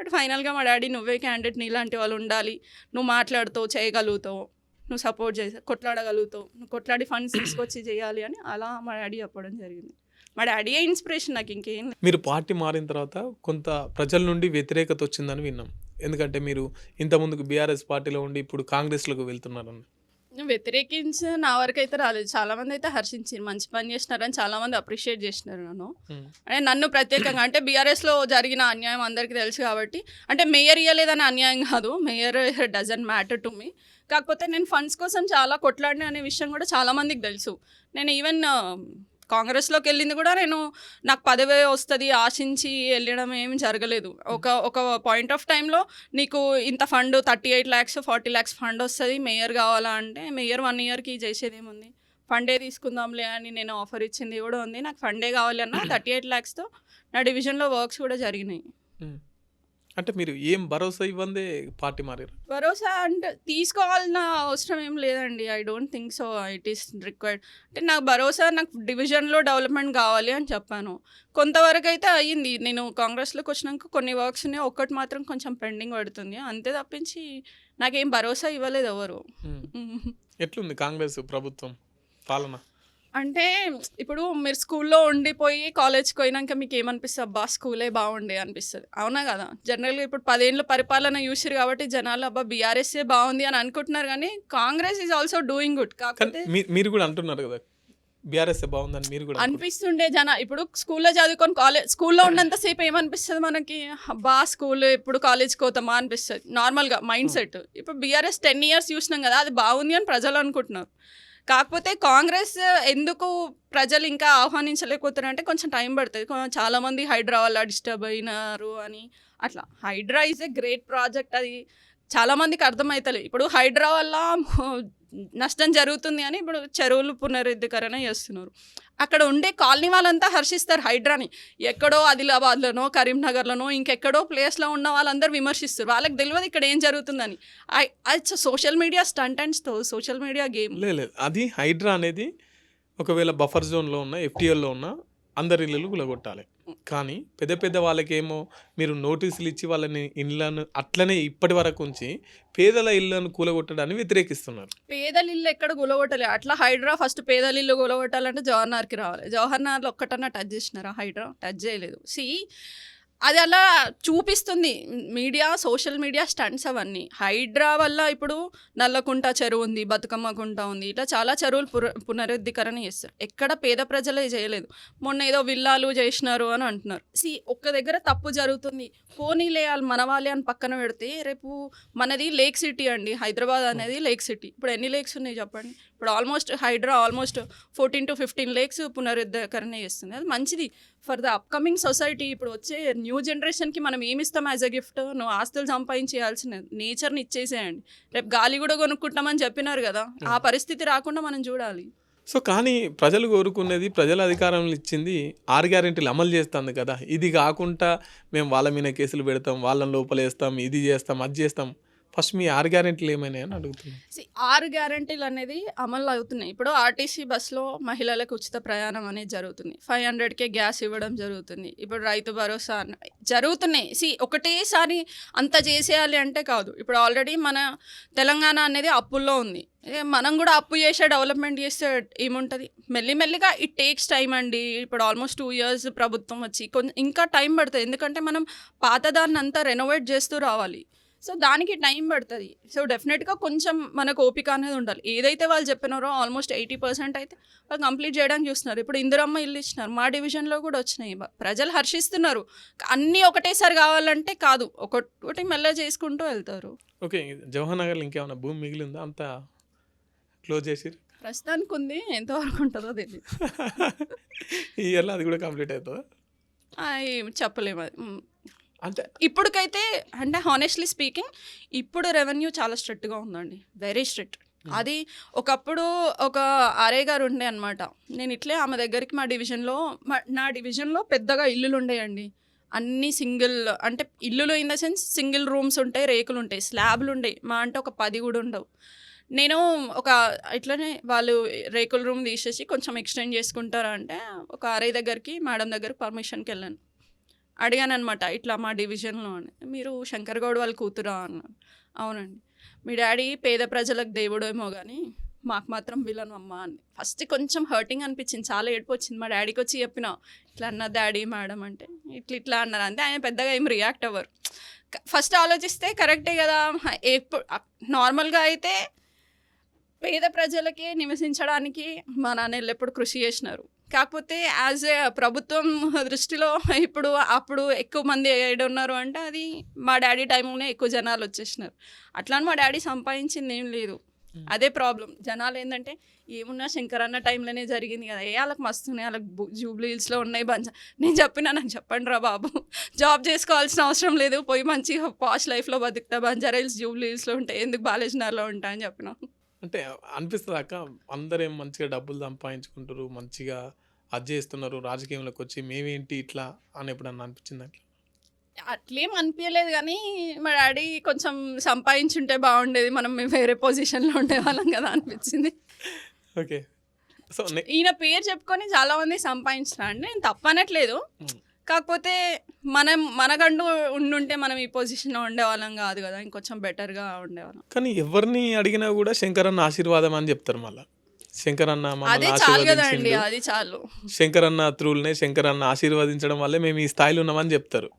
బట్ ఫైనల్గా మా డాడీ నువ్వే క్యాండిడేట్, నీలాంటి వాళ్ళు ఉండాలి, నువ్వు మాట్లాడుతావు, చేయగలుగుతావు, నువ్వు సపోర్ట్ కొట్లాడగలుగుతావు, నువ్వు కొట్లాడి ఫండ్స్ తీసుకొచ్చి చేయాలి అని అలా మా డాడీ చెప్పడం జరిగింది. మా డాడీయే ఇన్స్పిరేషన్ నాకు, ఇంకేం. మీరు పార్టీ మారిన తర్వాత కొంత ప్రజల నుండి వ్యతిరేకత వచ్చిందని విన్నాం. ఎందుకంటే మీరు ఇంతకుముందుకు బీఆర్ఎస్ పార్టీలో ఉండి ఇప్పుడు కాంగ్రెస్లోకి వెళ్తున్నారని. వ్యతిరేకించి నా వరకు అయితే రాలేదు. చాలామంది అయితే హర్షించారు, మంచి పని చేసినారని చాలామంది అప్రిషియేట్ చేసినారు నన్ను ప్రత్యేకంగా. అంటే బీఆర్ఎస్లో జరిగిన అన్యాయం అందరికీ తెలుసు కాబట్టి, అంటే మేయర్ ఇవ్వలేదని అన్యాయం కాదు, mayor doesn't matter to me. కాకపోతే నేను ఫండ్స్ కోసం చాలా కొట్లాడిన అనే విషయం కూడా చాలామందికి తెలుసు. నేను ఈవెన్ కాంగ్రెస్లోకి వెళ్ళింది కూడా నాకు పదవి వస్తుంది ఆశించి వెళ్ళడం ఏమి జరగలేదు. ఒక పాయింట్ ఆఫ్ టైంలో నీకు ఇంత ఫండ్ 38 lakhs 40 lakhs ఫండ్ వస్తుంది, మేయర్ కావాలా అంటే మేయర్ 1 yearకి చేసేది ఏముంది, ఫండే తీసుకుందాంలే అని నేను ఆఫర్ ఇచ్చింది కూడా ఉంది. నాకు ఫండే కావాలి అన్న 38 lakhsతో నా డివిజన్లో వర్క్స్ కూడా జరిగినాయి. అంటే మీరు ఏం భరోసా ఇవ్వందే పార్టీ మారారు? భరోసా అంటే తీసుకోవాలన్న అవసరం ఏం లేదండి. I don't think so it is required. అంటే నాకు భరోసా, నాకు డివిజన్లో డెవలప్మెంట్ కావాలి అని చెప్పాను. కొంతవరకు అయితే అయ్యింది. నేను కాంగ్రెస్లోకి వచ్చినాక కొన్ని వర్క్స్ ఉన్నాయి, ఒక్కటి మాత్రం కొంచెం పెండింగ్ పడుతుంది, అంతే తప్పించి నాకేం భరోసా ఇవ్వలేదు ఎవరు. ఎట్లుంది కాంగ్రెస్ ప్రభుత్వం పాలన? అంటే ఇప్పుడు మీరు స్కూల్లో ఉండిపోయి కాలేజ్కి పోయినాక మీకు ఏమనిపిస్తుంది, అబ్బా స్కూలే బాగుండే అనిపిస్తుంది, అవునా కదా? జనరల్గా ఇప్పుడు 10 ఏళ్ళు పరిపాలన చూసిరు కాబట్టి జనాలు అబ్బా బీఆర్ఎస్ఏ బాగుంది అని అనుకుంటున్నారు, కానీ Congress is also doing good. కాకపోతే మీరు కూడా అంటున్నారు కదా బీఆర్ఎస్ బాగుందని, మీరు కూడా అనిపిస్తుండే ఇప్పుడు స్కూల్లో చదువుకొని స్కూల్లో ఉన్నంతసేపు ఏమనిపిస్తుంది మనకి, అబ్బా స్కూల్ ఇప్పుడు కాలేజ్కి పోతామా అనిపిస్తుంది నార్మల్గా మైండ్ సెట్. ఇప్పుడు బీఆర్ఎస్ 10 years చూసినాం కదా, అది బాగుంది అని ప్రజలు అనుకుంటున్నారు. కాకపోతే కాంగ్రెస్ ఎందుకు ప్రజలు ఇంకా ఆహ్వానించలేకపోతున్నారంటే కొంచెం టైం పడుతుంది. చాలామంది హైడ్రా వల్ల డిస్టర్బ్ అయినారు అని అట్లా. HYDRAA is a great project, అది చాలామందికి అర్థమవుతలేదు. ఇప్పుడు హైడ్రా వల్ల నష్టం జరుగుతుంది అని ఇప్పుడు చెరువులు పునరుద్ధీకరణ చేస్తున్నారు. అక్కడ ఉండే కాలనీ వాళ్ళంతా హర్షిస్తారు హైడ్రాని. ఎక్కడో ఆదిలాబాద్లోనో కరీంనగర్లోనో ఇంకెక్కడో ప్లేస్లో ఉన్న వాళ్ళందరూ విమర్శిస్తారు. వాళ్ళకి తెలియదు ఇక్కడ ఏం జరుగుతుందని. అది social media stunt and social media game. లేదు, అది హైడ్రా అనేది ఒకవేళ బఫర్ జోన్లో ఉన్న ఎఫ్టీఎల్లో ఉన్న అందరి ఇళ్ళు కూలగొట్టాలి. కానీ పెద్ద పెద్ద వాళ్ళకేమో మీరు నోటీసులు ఇచ్చి వాళ్ళని ఇళ్ళను అట్లనే ఇప్పటి వరకు ఉంచి పేదల ఇళ్ళను కూలగొట్టడాన్ని వ్యతిరేకిస్తున్నారు. పేదల ఇల్లు ఎక్కడ కూలగొట్టలే. అట్లా హైడ్రా ఫస్ట్ పేదల ఇల్లు కూలగొట్టాలంటే జవహర్నగర్కి రావాలి. జవహర్నగర్లో ఒక్కటన్నా టచ్ చేసినారా? హైడ్రా టచ్ చేయలేదు. అది అలా చూపిస్తుంది మీడియా, సోషల్ మీడియా స్టంట్స్ అవన్నీ. హైడ్రా వల్ల ఇప్పుడు నల్లకుంట చెరువు ఉంది, బతుకమ్మ కుంట ఉంది, ఇట్లా చాలా చెరువులు పునరుద్ధీకరణ చేస్తారు. ఎక్కడ పేద ప్రజలే చేయలేదు. మొన్న ఏదో విల్లాలు చేసినారు అని అంటున్నారు. ఒక్క దగ్గర తప్పు జరుగుతుంది, పోనీలే వాళ్ళు మన వాళ్ళే అని పక్కన పెడితే, రేపు మనది లేక్ సిటీ అండి, హైదరాబాద్ అనేది లేక్ సిటీ. ఇప్పుడు ఎన్ని లేక్స్ ఉన్నాయి చెప్పండి? ఇప్పుడు హైడ్రా ఆల్మోస్ట్ 14 to 15 లేక్స్ పునరుద్ధీకరణ చేస్తుంది. అది మంచిది ఫర్ ద అప్కమింగ్ సొసైటీ. ఇప్పుడు వచ్చే న్యూ జనరేషన్కి మనం ఏమి ఇస్తాం యాజ్ అ గిఫ్ట్? నువ్వు ఆస్తులు సంపాదించేయాల్సిన నేచర్ని ఇచ్చేసేయండి. రేపు గాలి కూడా కొనుక్కుంటామని చెప్పినారు కదా, ఆ పరిస్థితి రాకుండా మనం చూడాలి. సో కానీ ప్రజలు కోరుకునేది, ప్రజల అధికారంలో ఇచ్చింది 6 గ్యారెంటీలు అమలు చేస్తుంది కదా. ఇది కాకుండా మేము వాళ్ళ మీద కేసులు పెడతాం, వాళ్ళని లోపలేస్తాం, ఇది చేస్తాం, అది చేస్తాం. ఫస్ట్ మీ 6 గ్యారెంటీలు ఏమైనా అని అడుగుతున్నాం. 6 గ్యారెంటీలు అనేది అమలు అవుతున్నాయి. ఇప్పుడు ఆర్టీసీ బస్సులో మహిళలకు ఉచిత ప్రయాణం అనేది జరుగుతుంది. 500K గ్యాస్ ఇవ్వడం జరుగుతుంది. ఇప్పుడు రైతు భరోసా జరుగుతున్నాయి. ఒకటేసారి అంత చేసేయాలి అంటే కాదు. ఇప్పుడు ఆల్రెడీ మన తెలంగాణ అనేది అప్పుల్లో ఉంది. మనం కూడా అప్పు చేసే డెవలప్మెంట్ చేస్తే ఏముంటుంది? మెల్లిమెల్లిగా ఇట్ టేక్స్ టైం అండి. ఇప్పుడు ఆల్మోస్ట్ 2 years ప్రభుత్వం వచ్చి ఇంకా టైం పడుతుంది. ఎందుకంటే మనం పాతదాన్ని అంతా రెనోవేట్ చేస్తూ రావాలి. సో దానికి టైం పడుతుంది. సో డెఫినెట్గా కొంచెం మనకు ఓపిక అనేది ఉండాలి. ఏదైతే వాళ్ళు చెప్పినారో ఆల్మోస్ట్ 80% అయితే వాళ్ళు కంప్లీట్ చేయడానికి చూస్తున్నారు. ఇప్పుడు ఇందిరమ్మ ఇల్లు ఇచ్చినారు, మా డివిజన్లో కూడా వచ్చినాయి. ప్రజలు హర్షిస్తున్నారు. అన్నీ ఒకటేసారి కావాలంటే కాదు, ఒకటి మెల్ల చేసుకుంటూ వెళ్తారు. ఓకే, జవహర్నగర్లో ఇంకేమైనా భూమి మిగిలిందా? అంతా క్లోజ్ చేసి ప్రస్తుతానికి ఉంది, ఎంతవరకు ఉంటుందో తెలియదు. ఈ ఇయర్లో అది కూడా కంప్లీట్ అవుతుందా? చెప్పలేము. అది అంటే ఇప్పటికైతే, అంటే హానెస్ట్లీ స్పీకింగ్, ఇప్పుడు రెవెన్యూ చాలా స్ట్రిక్ట్గా ఉందండి, వెరీ స్ట్రిక్ట్. అది ఒకప్పుడు ఒక ఆర్ఐ గారు ఉండే అనమాట. నేను ఇట్లే ఆమె దగ్గరికి నా డివిజన్లో పెద్దగా ఇల్లులు ఉండేయండి. అన్నీ సింగిల్, అంటే ఇల్లులు in the sense single rooms ఉంటాయి, రేకులు ఉంటాయి, స్లాబ్లు ఉంటాయి. మా అంటే ఒక 10 కూడా ఉండవు. నేను ఇట్లనే వాళ్ళు రేకుల రూమ్ తీసేసి కొంచెం ఎక్స్టెండ్ చేసుకుంటారా అంటే ఒక ఆర్ఐ దగ్గరికి, మేడం దగ్గరికి పర్మిషన్కి వెళ్ళాను. అడిగాను అనమాట, ఇట్లా మా డివిజన్లో అని. మీరు శంకర్ గౌడ్ వాళ్ళ కూతురా అన్నారు. అవునండి. మీ డాడీ పేద ప్రజలకు దేవుడేమో కానీ మాకు మాత్రం విలన్ అమ్మ అని. ఫస్ట్ కొంచెం హర్టింగ్ అనిపించింది, చాలా ఏడుపు వచ్చింది. మా డాడీకి వచ్చి చెప్పిన, ఇట్లా అన్న డాడీ మేడం అంటే ఇట్లా అన్నారు. అంతే, ఆయన పెద్దగా ఏం రియాక్ట్ అవ్వరు. ఫస్ట్ ఆలోచిస్తే కరెక్టే కదా. ఎప్పుడు నార్మల్గా అయితే పేద ప్రజలకి నివసించడానికి మా నాన్నలు ఎప్పుడు కృషి చేసినారు. కాకపోతే యాజ్ ఏ ప్రభుత్వం దృష్టిలో అప్పుడు ఎక్కువ మంది ఏడున్నారు అంటే అది మా డాడీ టైంలోనే ఎక్కువ జనాలు వచ్చేసినారు. అట్లా మా డాడీ సంపాదించింది ఏం లేదు. అదే ప్రాబ్లం. జనాలు ఏంటంటే ఏమున్నా శంకర్ అన్న టైంలోనే జరిగింది కదా, వాళ్ళకి మస్తున్నాయి, వాళ్ళకి జూబ్లీ హిల్స్లో ఉన్నాయి నేను చెప్పినా నాకు చెప్పండి రా బాబు, జాబ్ చేసుకోవాల్సిన అవసరం లేదు, పోయి మంచిగా పాష్ లైఫ్లో బతుకుతా, బంజారా హిల్స్ జూబ్లీ హిల్స్లో ఉంటాయి, ఎందుకు బాలేజ్నగర్లో ఉంటా అని చెప్పిన. అంటే అనిపిస్తుంది అక్క, అందరేం మంచిగా డబ్బులు సంపాదించుకుంటారు, మంచిగా అది చేస్తున్నారు, రాజకీయంలోకి వచ్చి మేమేంటి ఇట్లా అని ఎప్పుడన్నా అనిపించింది అట్లా? అట్లేం అనిపించలేదు కానీ మా డాడీ కొంచెం సంపాదించుంటే బాగుండేది, మేము వేరే పొజిషన్లో ఉండేవాళ్ళం కదా అనిపించింది. ఓకే. సో ఈయన పేరు చెప్పుకొని చాలా మంది సంపాదించిన అంటే నేను తప్పనట్లేదు, కాకపోతే మనకంటూ ఉండుంటే మనం ఈ పొజిషన్లో ఉండేవాళ్ళం కాదు కదా, ఇంకొంచెం బెటర్గా ఉండేవాళ్ళం. కానీ ఎవరిని అడిగినా కూడా శంకరన్న ఆశీర్వాదం అని చెప్తారు. మళ్ళీ శంకరన్న అదే చాలు కదండి, అది చాలు. శంకరన్న త్రూల్నే శంకరన్న ఆశీర్వదించడం వల్లే మేము ఈ స్థాయిలో ఉన్నామని చెప్తారు.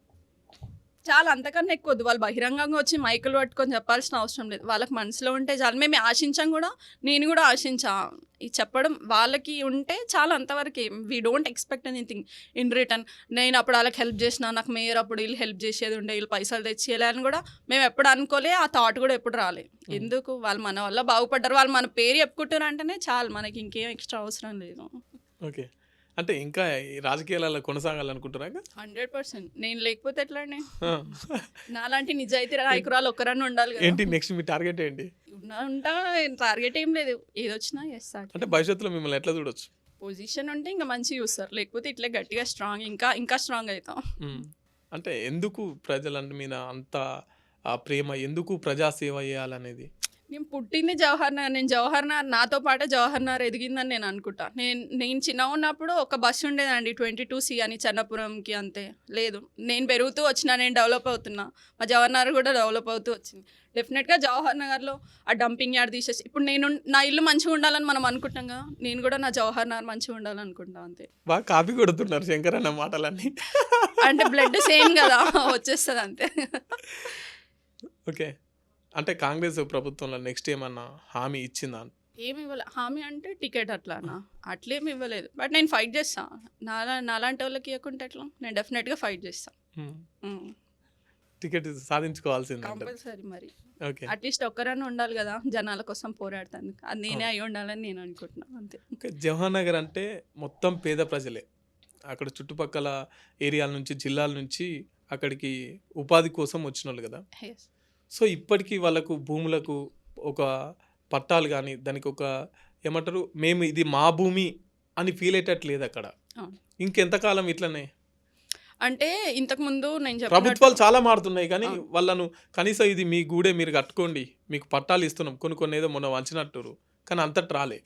చాలా, అంతకన్నా ఎక్కువ వద్దు. వాళ్ళు బహిరంగంగా వచ్చి మైకులు పట్టుకొని చెప్పాల్సిన అవసరం లేదు, వాళ్ళకి మనసులో ఉంటే చాలు. మేము ఆశించాం కూడా, నేను కూడా ఆశించా, ఇది చెప్పడం వాళ్ళకి ఉంటే చాలా, అంతవరకు we don't expect anything in return. నేను అప్పుడు వాళ్ళకి హెల్ప్ చేసిన, నాకు మేయర్ అప్పుడు వీళ్ళు హెల్ప్ చేసేది ఉండే, వీళ్ళు పైసలు తెచ్చేయాలి అని కూడా మేము ఎప్పుడు అనుకోలే, ఆ థాట్ కూడా ఎప్పుడు రాలే. ఎందుకు, వాళ్ళు మన వల్ల బాగుపడ్డారు, వాళ్ళు మన పేరు చెప్పుకుంటారు అంటేనే చాలు, మనకి ఇంకేం ఎక్స్ట్రా అవసరం లేదు. ఓకే. అంటే ఇంకా ఈ రాజకీయాలలో కొనసాగాలనుకుంటున్నాక 100%. నేను లేకపోతే ఎట్లా అండి, నాలాంటి నిజాయితీ నాయకురాలు ఒక్కరన్నా ఉండాలి కదా. ఏంటి నెక్స్ట్ మీ టార్గెట్ ఏంటి? ఉంటా, టార్గెట్ ఏం లేదు, ఏదొచ్చినా చేస్తా. అంటే భవిష్యత్తులో మిమ్మల్ని ఎట్లా చూడొచ్చు? పొజిషన్ ఉంటే ఇంకా మంచిగా చూస్తారు, లేకపోతే ఇట్లా గట్టిగా స్ట్రాంగ్, ఇంకా స్ట్రాంగ్ అవుతాం. అంటే ఎందుకు ప్రజలంటే మీద అంత ప్రేమ, ఎందుకు ప్రజాసేవ చేయాలనేది? నేను పుట్టింది జవహర్ నగర్, నేను జవహర్ నగర్, నాతో పాటు జవహర్ నగర్ ఎదిగిందని నేను అనుకుంటా. నేను చిన్న ఉన్నప్పుడు ఒక బస్సు ఉండేదండి 22C అని చెన్నపురంకి, అంతే. లేదు, నేను పెరుగుతూ వచ్చినా, నేను డెవలప్ అవుతున్నా, మా జవహర్ నగర్ కూడా డెవలప్ అవుతూ వచ్చింది. డెఫినెట్గా జవహర్ నగర్లో ఆ డంపింగ్ యార్డ్ తీసేసి, ఇప్పుడు నా ఇల్లు మంచిగా ఉండాలని మనం అనుకుంటాం కదా, నేను కూడా నా జవహర్ నగర్ మంచిగా ఉండాలని అనుకుంటా, అంతే. బాగా కాపీ కొడుతున్నారు శంకర్ అన్న మాటలన్నీ. అంటే బ్లడ్ సేమ్ కదా, వచ్చేస్తుంది అంతే. ఓకే. అంటే కాంగ్రెస్ ప్రభుత్వంలో నెక్స్ట్ ఏమన్నా హామీ ఇచ్చిందా? ఏమి ఇవ్వలేదు హామీ, అంటే టికెట్ అట్లానా, అట్లేమి ఇవ్వలేదు. బట్ నేను ఫైట్ చేస్తాను, నాలాంటి వాళ్ళకి ఇవ్వకుంటే ఎట్లా, నేను డెఫినెట్గా ఫైట్ చేస్తాను. టికెట్ సాధించుకోవాల్సింది కంపల్సరీ. మరి ఓకే, అట్లీస్ట్ ఒక్కరన్నా ఉండాలి కదా జనాల కోసం పోరాడతాను, అది నేనే అయి ఉండాలని నేను అనుకుంటున్నాను, అంతే. ఓకే. జవహర్ నగర్ అంటే మొత్తం పేద ప్రజలే, అక్కడ చుట్టుపక్కల ఏరియాల నుంచి, జిల్లాల నుంచి అక్కడికి ఉపాధి కోసం వచ్చిన వాళ్ళు కదా. సో ఇప్పటికీ వాళ్ళకు భూములకు ఒక పట్టాలు కానీ, దానికి ఒక ఏమంటారు, మేము ఇది మా భూమి అని ఫీల్ అయ్యేటట్లేదు అక్కడ. ఇంకెంతకాలం ఇట్లనే అంటే ఇంతకుముందు నేను ప్రభుత్వాలు చాలా మారుతున్నాయి, కానీ వాళ్ళను కనీసం ఇది మీ గూడే, మీరు కట్టుకోండి, మీకు పట్టాలు ఇస్తున్నాం, కొన్ని ఏదో మొన్న వంచినట్టు, కానీ అంతటి రాలే.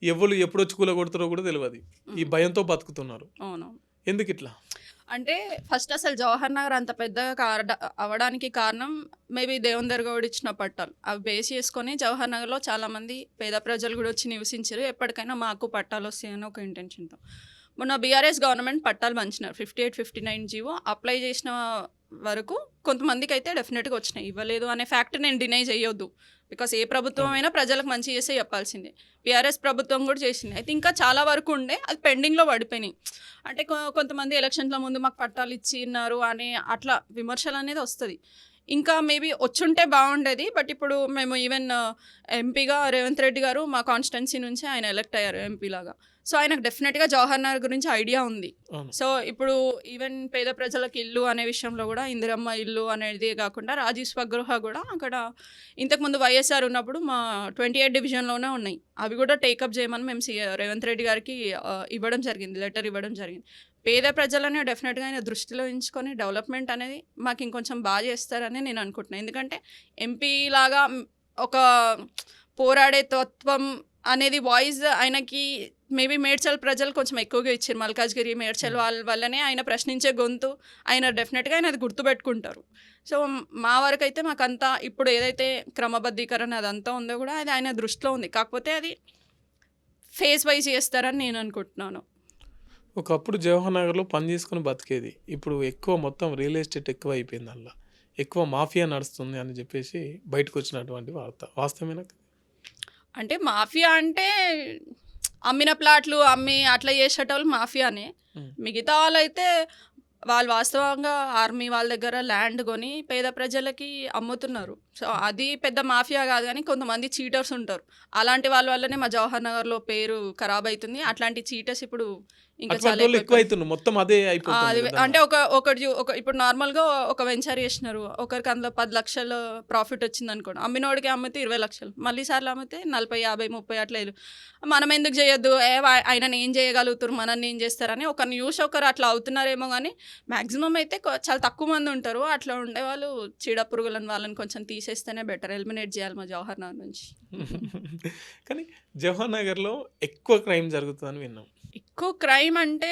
ఎవరు ఎప్పుడు వచ్చి కూల కొడతారో కూడా తెలియదు, ఈ భయంతో బతుకుతున్నారు. ఎందుకు ఇట్లా అంటే ఫస్ట్ అసలు జవహర్ నగర్ అంత పెద్దగా అవ్వడానికి కారణం మేబీ దేవేందర్ గౌడ్ ఇచ్చిన పట్టాలు, అవి బేస్ చేసుకొని జవహర్ నగర్లో చాలామంది పేద ప్రజలు కూడా వచ్చి నివసించారు. ఎప్పటికైనా మాకు పట్టాలు వస్తాయని ఒక ఇంటెన్షన్తో మొన్న బీఆర్ఎస్ గవర్నమెంట్ పట్టాలు పంచినారు. 58-59 జీవో అప్లై చేసిన వరకు కొంతమందికి అయితే డెఫినెట్గా వచ్చినాయి, ఇవ్వలేదు అనే ఫ్యాక్ట్ నేను డినై చేయొద్దు. బికాస్ ఏ ప్రభుత్వం అయినా ప్రజలకు మంచి చేసే చెప్పాల్సిందే. బీఆర్ఎస్ ప్రభుత్వం కూడా చేసింది. అయితే ఇంకా చాలా వరకు ఉండే, అది పెండింగ్లో పడిపోయినాయి. అంటే కొంతమంది ఎలక్షన్ల ముందు మాకు పట్టాలు ఇచ్చిన్నారు అనే అట్లా విమర్శలు అనేది వస్తుంది. ఇంకా మేబీ వచ్చుంటే బాగుండేది. బట్ ఇప్పుడు మేము ఈవెన్ ఎంపీగా రేవంత్ రెడ్డి గారు మా కాన్స్టిట్యున్సీ నుంచి ఆయన ఎలక్ట్ అయ్యారు ఎంపీ లాగా. సో ఆయనకు డెఫినెట్గా జవహర్ నగర్ గురించి ఐడియా ఉంది. సో ఇప్పుడు ఈవెన్ పేద ప్రజలకు ఇల్లు అనే విషయంలో కూడా ఇందిరమ్మ ఇల్లు అనేది కాకుండా రాజీవ్ స్వగృహ కూడా అక్కడ ఇంతకుముందు వైఎస్ఆర్ ఉన్నప్పుడు మా 28 డివిజన్లోనే ఉన్నాయి. అవి కూడా టేకప్ చేయమని మేము రేవంత్ రెడ్డి గారికి ఇవ్వడం జరిగింది, లెటర్ ఇవ్వడం జరిగింది. పేద ప్రజలని డెఫినెట్గా ఆయన దృష్టిలో ఉంచుకొని డెవలప్మెంట్ అనేది మాకు ఇంకొంచెం బాగా చేస్తారని నేను అనుకుంటున్నాను. ఎందుకంటే ఎంపీ లాగా ఒక పోరాడే తత్వం అనేది వాయిస్ ఆయనకి మేబీ మేడ్చల్ ప్రజలు కొంచెం ఎక్కువగా ఇచ్చారు. మల్కాజ్గిరి మేడ్చల్ వాళ్ళ వల్లనే ఆయన ప్రశ్నించే గొంతు, ఆయన డెఫినెట్గా ఆయన అది గుర్తుపెట్టుకుంటారు. సో మా వరకు అయితే మాకంతా ఇప్పుడు ఏదైతే క్రమబద్ధీకరణ అదంతా ఉందో కూడా అది ఆయన దృష్టిలో ఉంది. కాకపోతే అది ఫేస్ వైజ్ చేస్తారని నేను అనుకుంటున్నాను. ఒకప్పుడు జవహర్ నగర్లో పని చేసుకుని బతికేది, ఇప్పుడు ఎక్కువ మొత్తం రియల్ ఎస్టేట్ ఎక్కువ అయిపోయింది, అలా ఎక్కువ మాఫియా నడుస్తుంది అని చెప్పేసి బయటకు వచ్చినటువంటి వార్త వాస్తవేనా? అంటే మాఫియా అంటే అమ్మిన ప్లాట్లు అమ్మి అట్లా చేసేటోళ్ళు మాఫియానే. మిగతా వాళ్ళైతే వాళ్ళు వాస్తవంగా ఆర్మీ వాళ్ళ దగ్గర ల్యాండ్ కొని పేద ప్రజలకి అమ్ముతున్నారు. సో అది పెద్ద మాఫియా కాదు కానీ కొంతమంది చీటర్స్ ఉంటారు. అలాంటి వాళ్ళ వల్లనే మా జవహర్ నగర్లో పేరు ఖరాబ్ అవుతుంది. అట్లాంటి చీటర్స్ ఇప్పుడు ఇంకా అట్లాంటి చాలా వాళ్ళు ఎక్కువ ఎక్కువైపోయారు. అవుతున్నారు, మొత్తం అదే అయిపోతుంది అది కదా. అంటే ఒక ఇప్పుడు నార్మల్గా ఒక వెంచర్ చేసినారు, ఒకరికి అందులో 10 లక్షలు ప్రాఫిట్ వచ్చింది అనుకోండి, అమ్మినోడికి అమ్మితే 20 లక్షలు, మళ్ళీ సార్లు అమ్మితే 40, 50, 30 అట్లా మనం ఎందుకు చేయొద్దు, ఆయనని ఏం చేయగలుగుతారు, మనల్ని ఏం చేస్తారని ఒక న్యూస్ ఒకరు అట్లా అవుతున్నారేమో. కానీ మ్యాక్సిమం అయితే చాలా తక్కువ మంది ఉంటారు అట్లా ఉండేవాళ్ళు. చీడ పురుగులను వాళ్ళని కొంచెం తీసేస్తేనే బెటర్, ఎలిమినేట్ చేయాలి మా జవహర్ నగర్ నుంచి. కానీ జవహర్ నగర్లో ఎక్కువ క్రైమ్ జరుగుతుందని విన్నాం. ఎక్కువ క్రైమ్ అంటే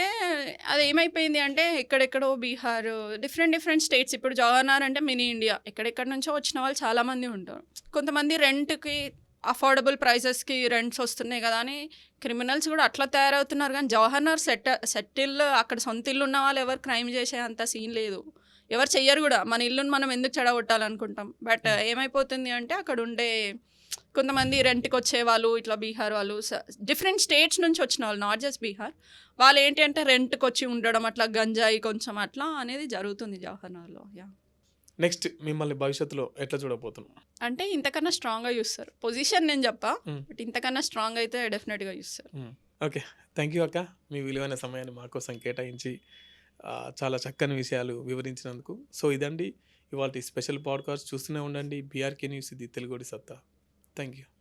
అది ఏమైపోయింది అంటే ఎక్కడెక్కడో బీహార్, డిఫరెంట్ స్టేట్స్. ఇప్పుడు జవహర్ నగర్ అంటే మినీ ఇండియా, ఎక్కడెక్కడ నుంచో వచ్చిన వాళ్ళు చాలామంది ఉంటారు. కొంతమంది రెంట్కి అఫోర్డబుల్ ప్రైసెస్కి రెంట్స్ వస్తున్నాయి కదా అని క్రిమినల్స్ కూడా అట్లా తయారవుతున్నారు. కానీ జవహర్ నగర్ సెటిల్ అక్కడ సొంత ఇల్లు ఉన్న వాళ్ళు ఎవరు క్రైమ్ చేసే అంత సీన్ లేదు, ఎవరు చెయ్యరు కూడా. మన ఇల్లుని మనం ఎందుకు చెడగొట్టాలనుకుంటాం. బట్ ఏమైపోతుంది అంటే అక్కడ ఉండే కొంతమంది రెంట్కి వచ్చేవాళ్ళు, ఇట్లా బీహార్ వాళ్ళు, డిఫరెంట్ స్టేట్స్ నుంచి వచ్చిన వాళ్ళు, నాట్ జస్ట్ బీహార్ వాళ్ళు, ఏంటి అంటే రెంట్కి వచ్చి ఉండడం, అట్లా గంజాయి కొంచెం అట్లా అనేది జరుగుతుంది జవహర్ నగర్లో. యా, నెక్స్ట్ మిమ్మల్ని భవిష్యత్తులో ఎట్లా చూడబోతున్నాం? అంటే ఇంతకన్నా స్ట్రాంగ్గా చూస్తారు. పొజిషన్ నేను చెప్పా, బట్ ఇంతకన్నా స్ట్రాంగ్ అయితే డెఫినెట్గా చూస్తారు. ఓకే, థ్యాంక్ యూ అక్క, మీ విలువైన సమయాన్ని మా కోసం కేటాయించి చాలా చక్కని విషయాలు వివరించినందుకు. సో ఇదండి ఇవాళ స్పెషల్ పాడ్కాస్ట్. చూస్తూనే ఉండండి బీఆర్కే న్యూస్, ఇది తెలుగుడి సత్తా. Thank you.